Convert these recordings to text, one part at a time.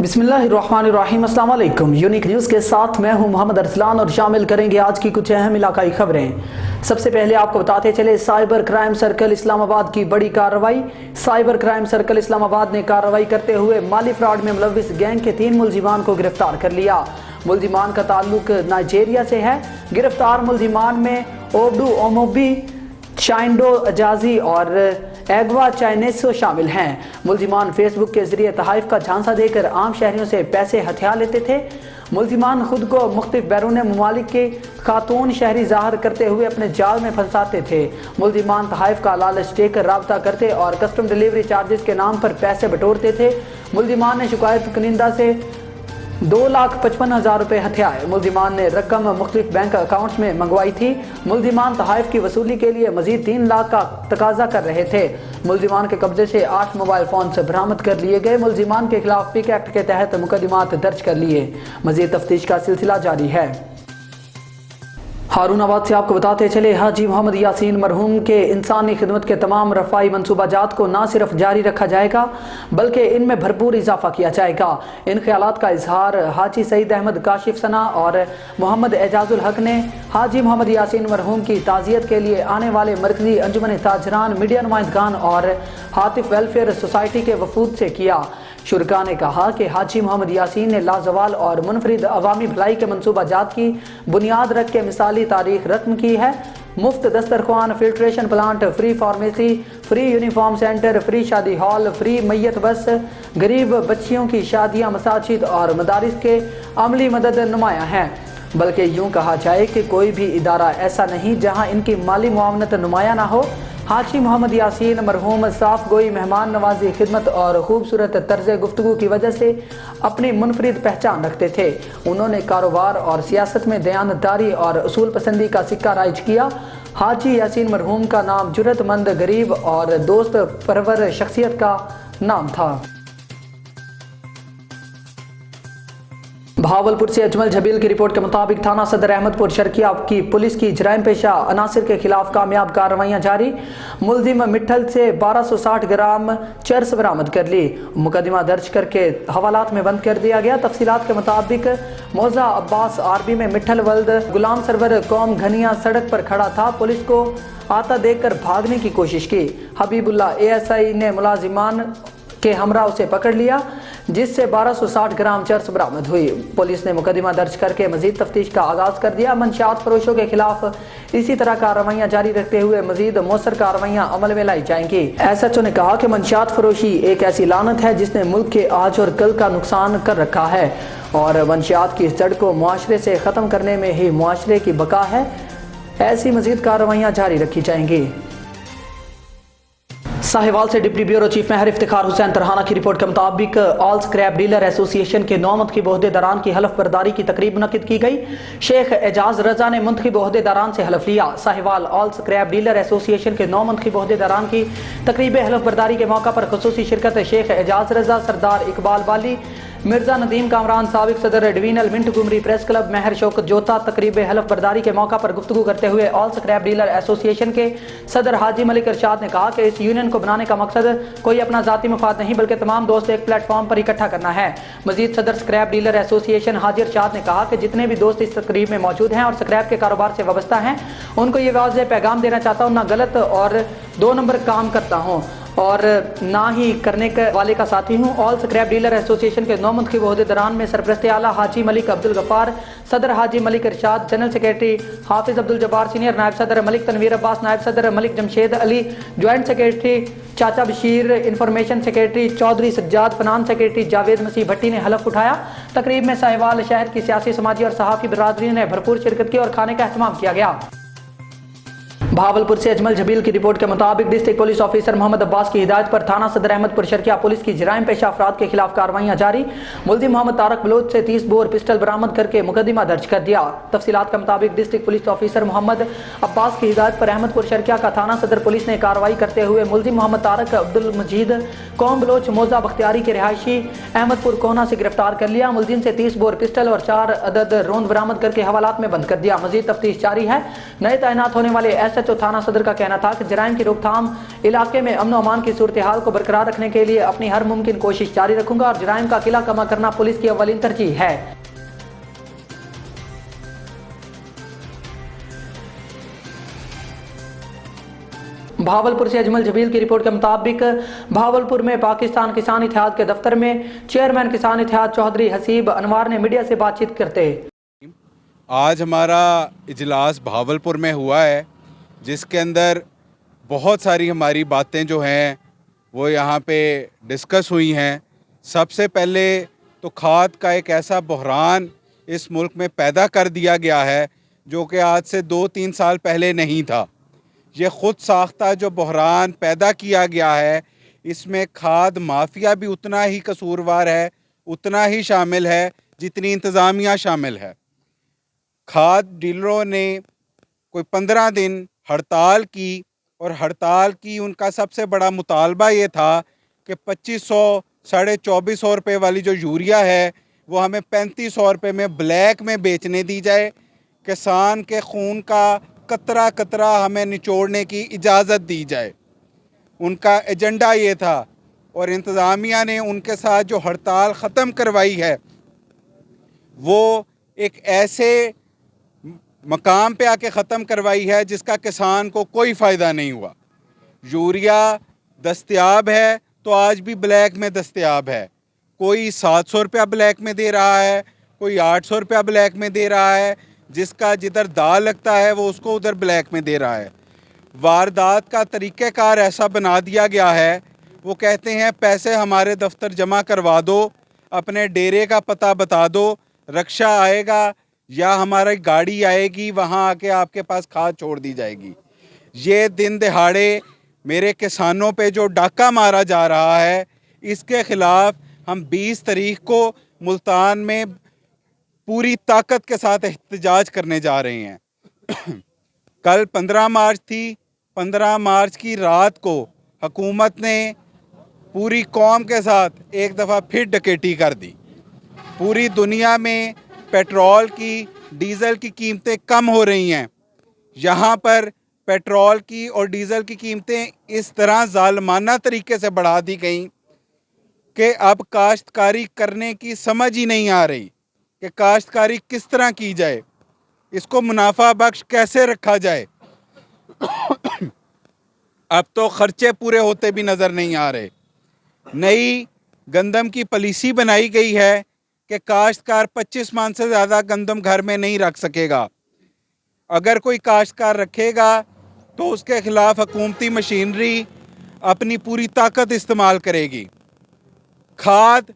बिस्मिल्लाहिर्रहमानिर्रहीम। अस्सलाम वालेकुम। यूनिक न्यूज़ के साथ मैं हूं मोहम्मद अरसलान और शामिल करेंगे आज की कुछ अहम इलाकाई खबरें। सबसे पहले आपको बताते चले साइबर क्राइम सर्कल इस्लामाबाद की बड़ी कार्रवाई। साइबर क्राइम सर्कल इस्लामाबाद ने कार्रवाई करते हुए माली फ्रॉड में मुलव्विस गैंग के 3 मुलजिमान को गिरफ्तार कर लिया। मुलजिमान का ताल्लुक नाइजीरिया से है। गिरफ्तार मुलजिमान में ओबडू ओमोबी, चाइंडो अजाजी और एगवा चाइनेसो शामिल हैं। मुलजिमान फेसबुक के जरिए तहाइफ का झांसा देकर आम शहरियों से पैसे हथिया लेते थे। मुलजिमान खुद को मुख्तलिफ बैरून ममालिक के खातून शहरी ज़ाहिर करते हुए अपने जाल में फंसाते थे। मुलजिमान तहाइफ का लालच देकर राब्ता करते और कस्टम डिलीवरी चार्जेस के नाम पर पैसे बटोरते थे। मुलजिमान ने शिकायत कनिंदा से 2,55,000 रुपये हथियाए। मुलजिमान ने रकम मुख्तलिफ बैंक अकाउंट्स में मंगवाई थी। मुलजिमान तहाइफ की वसूली के लिए मजीद 3 लाख का तकाजा कर रहे थे। मुलजिमान के कब्जे से 8 मोबाइल फोन से बरामद कर लिए गए। मुलजिमान के खिलाफ पिक एक्ट के तहत मुकदमात दर्ज कर लिए। मजीद तफ्तीश का सिलसिला जारी है। हारूनाबाद से आपको बताते चले हाजी मोहम्मद यासीन मरहूम के इंसानी खिदमत के तमाम रफ़ाई मंसूबाजात को न सिर्फ जारी रखा जाएगा बल्कि इनमें भरपूर इजाफा किया जाएगा। इन ख्यालात का इजहार हाजी सईद अहमद काशिफ सना और मोहम्मद एजाजुल हक ने हाजी मोहम्मद यासीन मरहूम की ताज़ियत के लिए आने वाले मरकजी अंजुमन ताजरान, मीडिया नुमाइंदगान और हातिफ वेलफेयर सोसाइटी के वफूद से किया। शुरका ने कहा कि हाजी मोहम्मद यासीन ने लाजवाल और मुनफरिद अवामी भलाई के मंसूबाजात की बुनियाद रख के मिसाली तारीख रकम की है। मुफ्त दस्तरखान, filtration plant, free pharmacy, free uniform centre, free शादी हॉल, फ्री मैयत बस, गरीब बच्चियों की शादियाँ, मसाजिद और मदारिस के अमली मदद नुमाया हैं। बल्कि यूँ कहा जाए कि कोई भी इदारा ऐसा नहीं जहाँ इनकी माली मुआवनत नुमाया ना हो। हाजी मोहम्मद यासीन मरहूम साफ गोई, मेहमान नवाजी, खिदमत और खूबसूरत तर्ज गुफ्तगू की वजह से अपनी मुनफरिद पहचान रखते थे। उन्होंने कारोबार और सियासत में दयानतदारी और उसूल पसंदी का सिक्का राइज किया। हाजी यासीन मरहूम का नाम जुर्रतमंद, गरीब और दोस्त परवर शख्सियत का नाम था। भावलपुर से अजमल जबील की रिपोर्ट के मुताबिक थाना सदर अहमदपुर शर्किया की पुलिस की जराइम पेशा अनासिर के खिलाफ कामयाब कार्रवाइयां जारी। मुलजिम मिठल से 1260 ग्राम चरस बरामद कर ली। मुकदमा दर्ज करके हवालात में बंद कर दिया गया। तफसीलात के मुताबिक मौजा अब्बास आरबी में मिठल वल्द गुलाम सरवर कौम घनिया सड़क पर खड़ा था। पुलिस को आता देखकर भागने की कोशिश की। हबीबुल्ला ASI ने मुलाजिमान के हमरा उसे पकड़ लिया, जिससे 1260 ग्राम चरस बरामद हुई। पुलिस ने मुकदमा दर्ज करके मजीद तफ्तीश का आगाज कर दिया। मंशियात फरोशों के खिलाफ इसी तरह कार्रवाइयां जारी रखते हुए मजीद मौसर कार्रवाइयां अमल में लाई जाएंगी। SHO ने कहा कि मंशियात फरोशी एक ऐसी लानत है जिसने मुल्क के आज और कल का नुकसान कर रखा है और मंशियात की इस जड़ को मुआशरे से ख़त्म करने में ही मुआशरे की बका है। ऐसी मजीद कार्रवाइयां जारी रखी जाएंगी। साहिवाल से डिप्टी ब्यूरो चीफ महर इफ्तिखार हुसैन तरहाना की रिपोर्ट के मुताबिक ऑल स्क्रैप डीलर एसोसिएशन के 9 मुंतखब ओहदेदारान की हलफ बर्दारी की तकरीब मुनक्किद की गई। शेख एजाज रजा ने मुंतखब ओहदेदारान से हलफ लिया। Sahiwal all scrap dealer association के 9 मुंतखब ओहदेदारान की तकरीब हलफ बर्दारी के मौका पर खुसूसी शिरकत शेख एजाज रजा, सरदार इकबाल बाली, मिर्जा नदीम कामरान, साबिक सदर डिवीजनल मिंट गुमरी प्रेस क्लब, महर शौकत जोता तकरीब हलफ बर्दारी के मौका पर गुफ्तगू करते हुए ऑल स्क्रैप डीलर एसोसिएशन के सदर हाजी मलिक इरशाद ने कहा कि इस यूनियन को बनाने का मकसद कोई अपना जाती मफाद नहीं बल्कि तमाम दोस्त एक प्लेटफॉर्म पर इकट्ठा करना है। मजीद सदर स्क्रैप डीलर एसोसिएशन हाजी इरशाद ने कहा कि जितने भी दोस्त इस तकरीब में मौजूद हैं और स्क्रैप के कारोबार से वाबस्ता हैं उनको ये वाज़ेह पैगाम देना चाहता हूँ, ना गलत और 2 नंबर काम करता हूँ और ना ही करने के वाले का साथी हूँ। ऑल स्क्रैप डीलर एसोसिएशन के 9 मुंतखब ओहदेदारान में सरपरस्त आला हाजी मलिक अब्दुल गफ्फार, सदर Haji Malik Irshad, general secretary Hafiz Abdul Jabbar, senior नायब सदर मलिक तनवीर अब्बास, नायब सदर मलिक जमशेद अली, ज्वाइंट सेक्रेटरी चाचा Bashir, information secretary Chaudhry Sajjad, finance secretary Javed Masih Bhatti ने हलफ उठाया। तकरीब में साहिवाल शहर की सियासी, समाजी और सहाफ़ी बिरादरी ने भरपूर शिरकत की और खाने का एहतमाम किया गया। भावलपुर से अजमल जबील की रिपोर्ट के मुताबिक district police officer Mohammad Abbas की हिदायत पर थाना सदर अहमदपुर शर्किया पुलिस की जराइम पेशा अफराद के खिलाफ कार्रवाइयां जारी। मुलजिम मोहम्मद तारक बलोच से 30 बोर पिस्टल बरामद करके मुकदमा दर्ज कर दिया। तफसीलात के मुताबिक district police officer Mohammad Abbas की हिदायत पर अहमदपुर शर्किया का थाना सदर पुलिस ने कार्रवाई करते हुए मुलजिम मोहम्मद तारक अब्दुल मजीद कौम बलोच मौजा बख्तियारी के रिहायशी अहमदपुर कोहना से गिरफ्तार कर लिया। मुलजिम से 30 बोर पिस्टल और 4 अदद रोंद बरामद करके हवालात में बंद कर दिया। मजीद तफ्तीश जारी है। नए तैनात होने वाले SHO थाना सदर का कहना था कि जराइम की रोकथाम, इलाके में अमन अमान की सूरत हाल को बरकरार रखने के लिए अपनी हर मुमकिन कोशिश जारी रखूंगा और जराइम का किला कमा करना पुलिस की अव्वलीन तरजीह है। भावलपुर से अजमल जबील की रिपोर्ट के मुताबिक भावलपुर में पाकिस्तान किसान इत्तेहाद के दफ्तर में चेयरमैन किसान इत्तेहाद चौधरी हसीब अनवार ने मीडिया से बातचीत करते आज हमारा इजलास भावलपुर में हुआ है, जिसके अंदर बहुत सारी हमारी बातें जो हैं वो यहाँ पे डिस्कस हुई हैं। सबसे पहले तो खाद का एक ऐसा बहरान इस मुल्क में पैदा कर दिया गया है जो कि आज से 2-3 साल पहले नहीं था। ये ख़ुद साख्ता जो बहरान पैदा किया गया है, इसमें खाद माफिया भी उतना ही कसूरवार है, उतना ही शामिल है जितनी इंतज़ामिया शामिल है। खाद डीलरों ने कोई 15 दिन हड़ताल की और हड़ताल की उनका सबसे बड़ा मुतालबा ये था कि 2500 2450 रुपये वाली जो यूरिया है वो हमें 3500 रुपये में ब्लैक में बेचने दी जाए। किसान के खून का कतरा कतरा हमें निचोड़ने की इजाज़त दी जाए, उनका एजेंडा ये था। और इंतज़ामिया ने उनके साथ जो हड़ताल ख़त्म करवाई है वो एक ऐसे मकाम पे आके ख़त्म करवाई है जिसका किसान को कोई फ़ायदा नहीं हुआ। यूरिया दस्तयाब है तो आज भी ब्लैक में दस्तयाब है, कोई 700 रुपया ब्लैक में दे रहा है, कोई 800 रुपया ब्लैक में दे रहा है, जिसका जिधर दाल लगता है वो उसको उधर ब्लैक में दे रहा है। वारदात का तरीक़ेकार ऐसा बना दिया गया है, वो कहते हैं पैसे हमारे दफ्तर जमा करवा दो, अपने डेरे का पता बता दो, रक्षा आएगा या हमारी गाड़ी आएगी, वहाँ आके आपके पास खाद छोड़ दी जाएगी। ये दिन दिहाड़े मेरे किसानों पे जो डाका मारा जा रहा है, इसके ख़िलाफ़ हम 20 तारीख को मुल्तान में पूरी ताकत के साथ एहतजाज करने जा रहे हैं। कल 15 मार्च थी, 15 मार्च की रात को हुकूमत ने पूरी कौम के साथ एक दफ़ा फिर डकैती कर दी। पूरी दुनिया में पेट्रोल की, डीज़ल की कीमतें कम हो रही हैं, यहाँ पर पेट्रोल की और डीज़ल की कीमतें इस तरह ज़ालिमाना तरीके से बढ़ा दी गई कि अब काश्तकारी करने की समझ ही नहीं आ रही कि काश्तकारी किस तरह की जाए, इसको मुनाफा बख्श कैसे रखा जाए। अब तो खर्चे पूरे होते भी नज़र नहीं आ रहे। नई गंदम की पॉलिसी बनाई गई है कि काश्तकार 25 मन से ज़्यादा गंदम घर में नहीं रख सकेगा। अगर कोई काश्तकार रखेगा तो उसके ख़िलाफ़ हुकूमती मशीनरी अपनी पूरी ताकत इस्तेमाल करेगी। खाद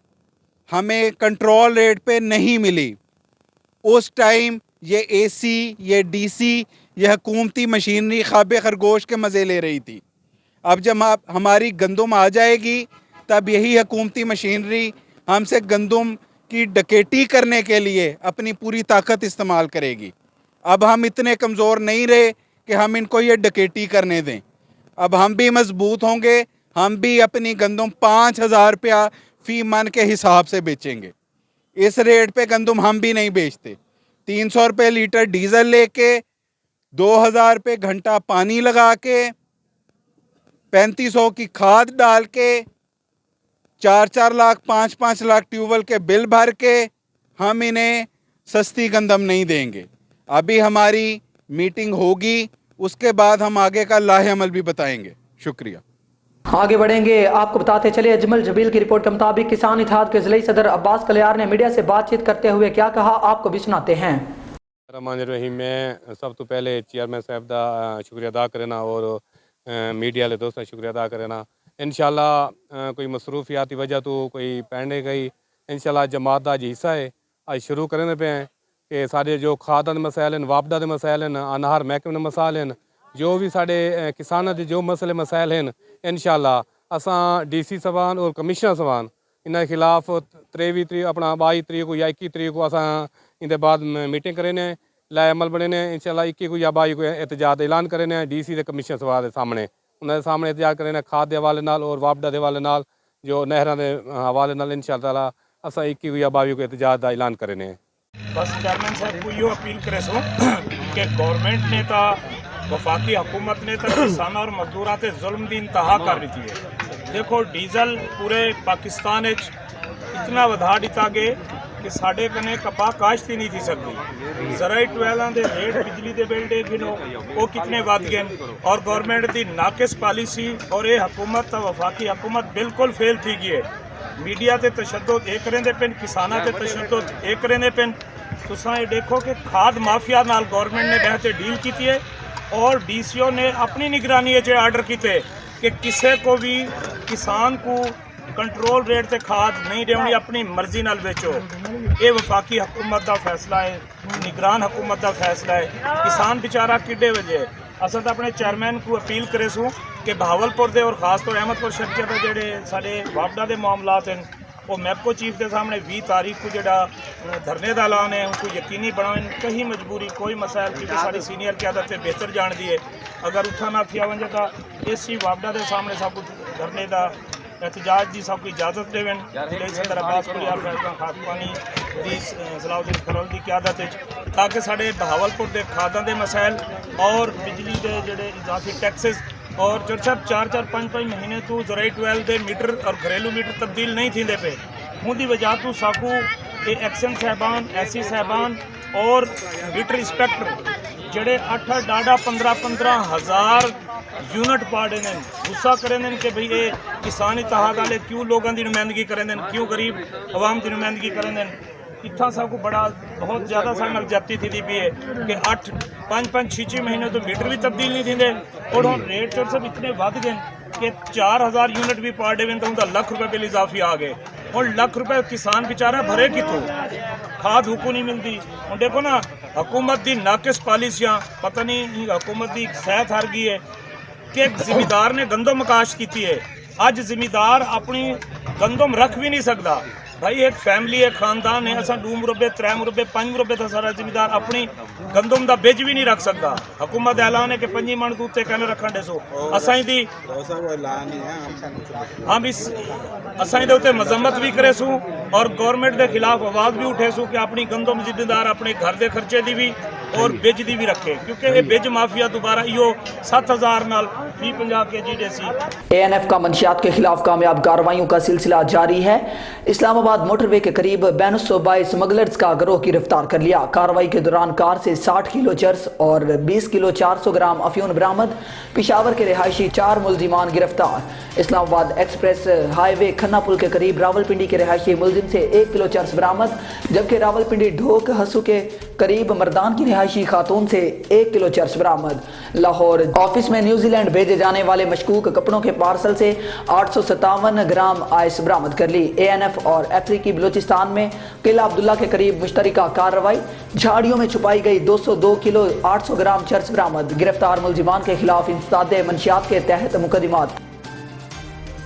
हमें कंट्रोल रेट पे नहीं मिली, उस टाइम ये AC, ये DC, ये हुकूमती मशीनरी ख्वाबे खरगोश के मज़े ले रही थी। अब जब हमारी गंदम आ जाएगी तब यही हुकूमती मशीनरी हमसे गंदम की डकैती करने के लिए अपनी पूरी ताकत इस्तेमाल करेगी। अब हम इतने कमज़ोर नहीं रहे कि हम इनको ये डकैती करने दें। अब हम भी मजबूत होंगे, हम भी अपनी गंदम 5000 रुपया फ़ी मन के हिसाब से बेचेंगे। इस रेट पे गंदम हम भी नहीं बेचते। 300 रुपये लीटर डीज़ल लेके, 2000 रुपये घंटा पानी लगा के, 3500 की खाद डाल के, 4-4 लाख 5-5 लाख ट्यूबवेल के बिल भर के हम इन्हें सस्ती गंदम नहीं देंगे। अभी हमारी मीटिंग होगी, उसके बाद हम आगे का लाहे अमल भी बताएंगे। शुक्रिया। आगे बढ़ेंगे, आपको बताते चले अजमल जबील की रिपोर्ट के मुताबिक किसान इत्तेहाद के ज़िले सदर अब्बास कलियार ने मीडिया से बातचीत करते हुए क्या कहा, आपको भी सुनाते हैं। रहमान रहीम, मैं सब तो पहले चेयरमैन साहब का शुक्रिया अदा करना और मीडिया वाले दोस्तों का शुक्रिया अदा करना। इंशाल्लाह कोई मसरूफियाती वजह तो कोई पैंडे गई, इंशाल्लाह जमात का हिस्सा है आज शुरू करने पे हैं कि सारे जो खाद के मसाइल हैं, वापडा के मसाइल हैं, अनार महकमे के मसाइल हैं, जो भी साढ़े किसानों के जो मसले मसाइल हैं, इंशाल्लाह असां DC सवान और कमिश्नर सवान इन खिलाफ 23 तरीक अपना 22 तरीक को या 21 तरीक को असां इन बाद मीटिंग करें लाए अमल बने इंशाल्लाह 21 को या 22 को एहतजाज ऐलान करें DC के कमिश्नर सभा के सामने उन्होंने सामने एहतजाज करें खाद के हवाले नाल और वापडा के हवाले नाल जो नहरों के हवाले नाल इंशाल्लाह असां 21 को या 22 को एहतजाज का ऐलान करें। बस चेयरमैन साहब को यो अपील करे सो कि गवर्नमेंट ने तो वफाकी हुकूमत ने तो किसानों और मजदूरों से जुल्म की इंतहा कर दी है। देखो डीजल पूरे पाकिस्तान इतना वधा दिता गया कि साढ़े कने कपा काश्त ही नहीं थी सकती। जराई ट्वेलों के रेट बिजली के बिल दे गिनो वो कितने वध गए और गवर्नमेंट की नाकिस पॉलिसी और ये हुकूमत वफाकी हुकूमत बिल्कुल फेल थी गई है। मीडिया से तशद्दुद एक करेंदे पिन, किसानों से तशद्दुद एक करेंदे पिन। तुसां ये देखो कि खाद माफिया नाल गवर्नमेंट ने बहते डील की है और DCO ने अपनी निगरानी आर्डर किए कि किसी को भी किसान को कंट्रोल रेट से खाद नहीं देनी, अपनी मर्जी नाल बेचो। ये वफाकी हुकूमत का फैसला है, निगरान हुकूमत का फैसला है। किसान बेचारा किड्डे वजे असल तो अपने चेयरमैन को अपील करे सूँ कि बहावलपुर के और खास तौर अहमदपुर शर्किया के जोड़े साढ़े वापडा के मामलात हैं वो मैपको चीफ के सामने 20 तारीख को जोड़ा धरने का ऐलान है उनको यकीनी बनाएं। कहीं मजबूरी कोई मसाइल क्योंकि सारी सीनियर क्यादत से बेहतर जान दी है अगर उठा ना थिया वजे तो इस वापडा के सामने सब कुछ धरने का एहतजाज की सब इजाजत देवें। जिले सदर अब्बास कुलियार फैसला खाकपानी दी सलाउद्दीन खरोल की क्यादत ताकि साढ़े बहावलपुर के खादा के मसाइल और बिजली के जोड़े इजाफी टैक्सेस और जो सब 4-4 5-5 महीने तो जराई 12 के मीटर और घरेलू मीटर तब्दील नहीं थी पे उनकी वजह तो साकू ये एक्शन साहबान SC साहबान और मीटर इंस्पैक्टर जड़े 8 डाडा 15-15 हज़ार यूनिट पाड़े ने गुस्सा करें कि भाई ये किसान इतहाद वाले क्यों लोगों की नुमाइंदगी करें क्यों गरीब अवाम की नुमाइंदगी करें। इतना सब को बड़ा बहुत ज़्यादा सारे जाती थी पी है कि 8-5-6 महीने तो मीटर भी तब्दील नहीं थे और हम रेट चोट सब इतने वध गए कि 4000 यूनिट भी पार डे तो उनका लाख रुपये बिल इजाफी आ गए और लाख रुपये किसान बेचारा भरे कितों खाद हुकू नहीं मिलती। और देखो ना हुकूमत की नाकिस पॉलिसियाँ पता नहीं हुकूमत की सेहत हार गई है कि एक जिमीदार ने गंदम काश्त की है। अज जिमीदार अपनी गंदम रख भी नहीं सकता। भाई एक फैमिली एक खानदान है असा 2 मुरबे 3 मुरबे 5 मुरबे का सारा जिमीदार अपनी गंदम का बिज भी नहीं रख सकता। हुकूमत ऐलान है कि 5 मन को उत्ते कहने रखन दे सो असाई दी हम इस असाई दे उत्ते मजम्मत भी करे सू और गवर्नमेंट के खिलाफ आवाज़ भी उठे सू कि अपनी गंदम जिम्मेदार अपने घर के खर्चे की भी और बिज की भी रखे क्योंकि ये बिज माफिया दोबारा यो 7000 नाल 20-50 kg देसी। ANF का मंशियात के खिलाफ कामयाब कार्रवाइयों का सिलसिला जारी है। इस्लामाबाद मोटरवे के करीब 92 स्मगलर्स का गिरोह गिरफ्तार कर लिया। कार्रवाई के दौरान कार से 60 किलो चर्स और 20 किलो 400 ग्राम अफीम बरामद। पिशावर के रिहायशी 4 मुलजिमान गिरफ्तार। इस्लामाबाद एक्सप्रेस हाईवे खन्ना पुल के करीब रावलपिंडी के रिहायशी मुलजिम से 1 किलो चर्स बरामद, जबकि रावलपिंडी ढोक हसू के करीब मर्दान की रिहायशी खातून से 1 किलो चर्स बरामद। लाहौर ऑफिस में न्यूजीलैंड भेजे जाने वाले मशकूक कपड़ों के पार्सल से 857 ग्राम आइस बरामद कर ली। ANF और अफ्रीकी बलूचिस्तान में किला अब्दुल्ला के करीब मुश्तरका कार्रवाई। झाड़ियों में छुपाई गई 202 किलो 800 ग्राम चर्स बरामद। गिरफ्तार मुलजिमान के खिलाफ इंसदादे मंशियात के तहत मुकदमात।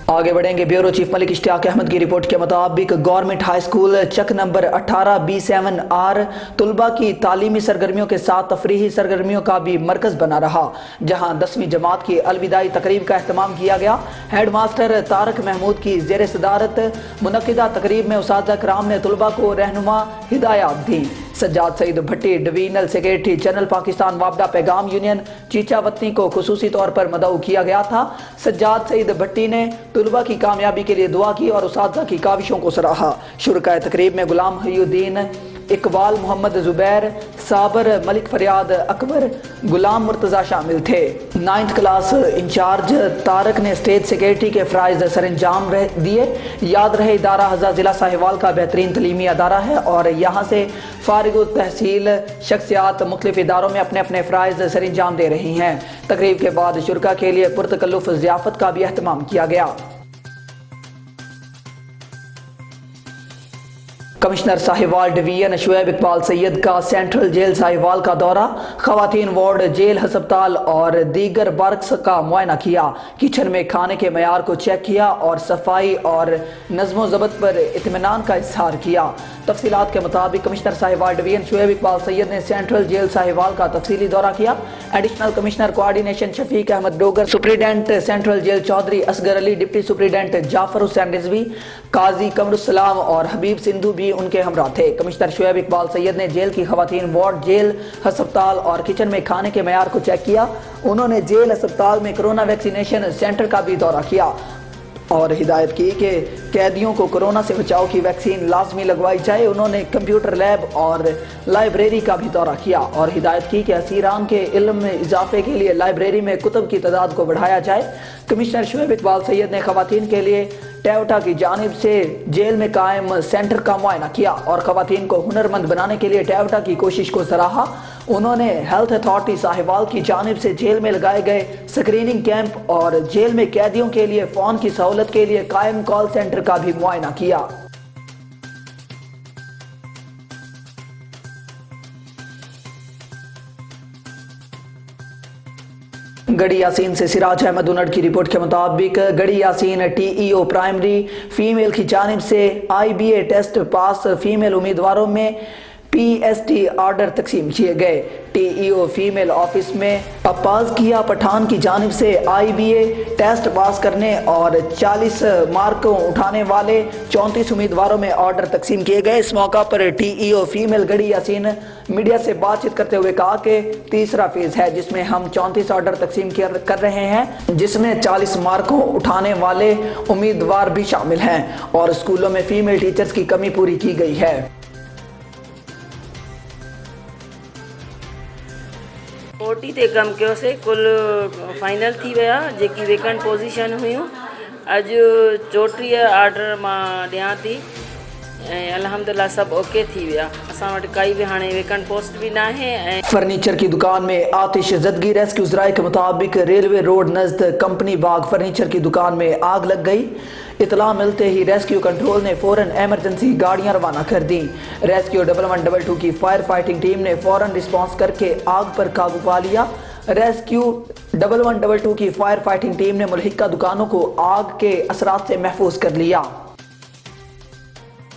आगे बढ़ेंगे। ब्यूरो चीफ मलिक इश्तियाक अहमद की रिपोर्ट के मुताबिक गवर्नमेंट हाई स्कूल चक नंबर 18 B7R तुलबा की तालीमी सरगर्मियों के साथ तफरीही सरगर्मियों का भी मरकज़ बना रहा, जहां 10वीं जमात की अलविदाई तकरीब का अहतमाम किया गया। हेड मास्टर तारक महमूद की ज़ेर सदारत मुनक्किदा तकरीब में उस्ताद कराम ने तुलबा को रहनुमा हिदायत दी। सज्जाद सईद भट्टी डिवीजनल सेक्रेटरी जनरल पाकिस्तान वापडा पैगाम यूनियन चीचावतनी को खुसूसी तौर पर मदऊ किया गया था। सज्जाद सईद भट्टी ने तुलबा की कामयाबी के लिए दुआ की और उस्ताद की काविशों को सराहा। शुरका तकरीब में गुलाम हयुद्दीन, इकबाल मोहम्मद जुबैर, साबर मलिक फरियाद अकबर, गुलाम मुर्तज़ा शामिल थे। 9th क्लास इंचार्ज तारक ने स्टेज सेक्रेटरी के फ़राइज़ सरंजाम दिए। याद रहे इदारा हज़ा ज़िला साहिवाल का बेहतरीन तलीमी अदारा है और यहाँ से फ़ारिग तहसील शख्सियात मुख्तलिफ़ इदारों में अपने अपने फ़राइज़ सरंजाम दे रही हैं। तकरीब के बाद शुरका के लिए पुरतकल्लुफ़ ज़ियाफ़त का भी अहतमाम किया गया। कमिश्नर साहिवाल डिवीजन शुएब इकबाल सैयद का सेंट्रल जेल साहिवाल का दौरा, खवातीन वार्ड, जेल, हस्पताल और दीगर बर्क्स का मुआयना किया। किचन में खाने के मयार को चेक किया और सफाई और नज़्मो ज़ब्त पर इत्मीनान का इजहार किया। तफसीलात के मुताबिक कमिश्नर साहिवाल डिवीजन शुएब इकबाल सैयद ने सेंट्रल जेल साहिवाल का तफसीली दौरा किया। Additional commissioner coordination Shafiq Ahmed Dogar, superintendent central jail Chaudhry Asghar Ali, deputy superintendent Jafar Hussain Rizvi, Qazi Qamarussalam और हबीब सिंधु भी उनके हमरा थे। कमिश्नर शुएब इकबाल सैयद ने जेल की खवातीन वार्ड, जेल, हस्पताल और किचन में खाने के मयार को चेक किया انہوں نے जेल अस्पताल में कोरोना वैक्सीनेशन सेंटर का भी दौरा किया और हिदायत की कि कैदियों को कोरोना से बचाव की वैक्सीन लाजमी लगवाई जाए। उन्होंने कंप्यूटर लैब और लाइब्रेरी का भी दौरा किया और हिदायत की कि असीरान के इल्म में इजाफे के लिए लाइब्रेरी में कुतुब की तादाद को बढ़ाया जाए। कमिश्नर शुएब इकबाल सैयद ने खवातीन के लिए टेवटा की जानिब से जेल में कायम सेंटर का मुआयना किया और खवातीन को हुनरमंद बनाने के लिए टेवटा की कोशिश को सराहा। उन्होंने हेल्थ अथॉरिटी साहिवाल की जानिब से जेल में लगाए गए स्क्रीनिंग कैंप और जेल में कैदियों के लिए फ़ोन की सहूलत के लिए कायम कॉल सेंटर का भी मुआयना किया। गढ़ी यासीन से सिराज अहमद उनड़ की रिपोर्ट के मुताबिक गढ़ी यासीन टीईओ प्राइमरी फीमेल की जानिब से IBA टेस्ट पास फीमेल उम्मीदवारों में PST ऑर्डर तकसीम किए गए। टीईओ फीमेल ऑफिस में अब्बास किया पठान की जानिब से IBA टेस्ट पास करने और 40 मार्कों उठाने वाले 34 उम्मीदवारों में ऑर्डर तकसीम किए गए। इस मौका पर टीईओ फीमेल गढ़ी यासीन मीडिया से बातचीत करते हुए कहा कि तीसरा फेज है जिसमें हम 34 ऑर्डर तकसीम कर रहे हैं, जिसमें 40 मार्कों उठाने वाले उम्मीदवार भी शामिल हैं और स्कूलों में फीमेल टीचर्स की कमी पूरी की गई है। 40 ते कम कयो से कुल फाइनल थी विया जेकी वेकेंट पोजीशन हुयूं। अॼु 34 ऑर्डर मां ॾियां थी ऐं अल्हम्दुलिल्लाह सभु ओके थी विया। असां वटि काई बि हाणे वेकेंट पोस्ट बि न आहे। फर्नीचर की दुकान में आतिश ज़दगी। रेस्क्यू ज़राए के मुताबिक रेलवे रोड नज़द कंपनी बाग फर्नीचर की दुकान में आग लग गई। इतला मिलते ही रेस्क्यू कंट्रोल ने फ़ौरन एमरजेंसी गाड़ियां रवाना कर दी। रेस्क्यू 1122 की फायर फाइटिंग टीम ने फ़ौरन रिस्पॉन्स करके आग पर काबू पा लिया। रेस्क्यू 1122 की फायर फाइटिंग टीम ने मुल्हिका दुकानों को आग के असरात से महफूज कर लिया।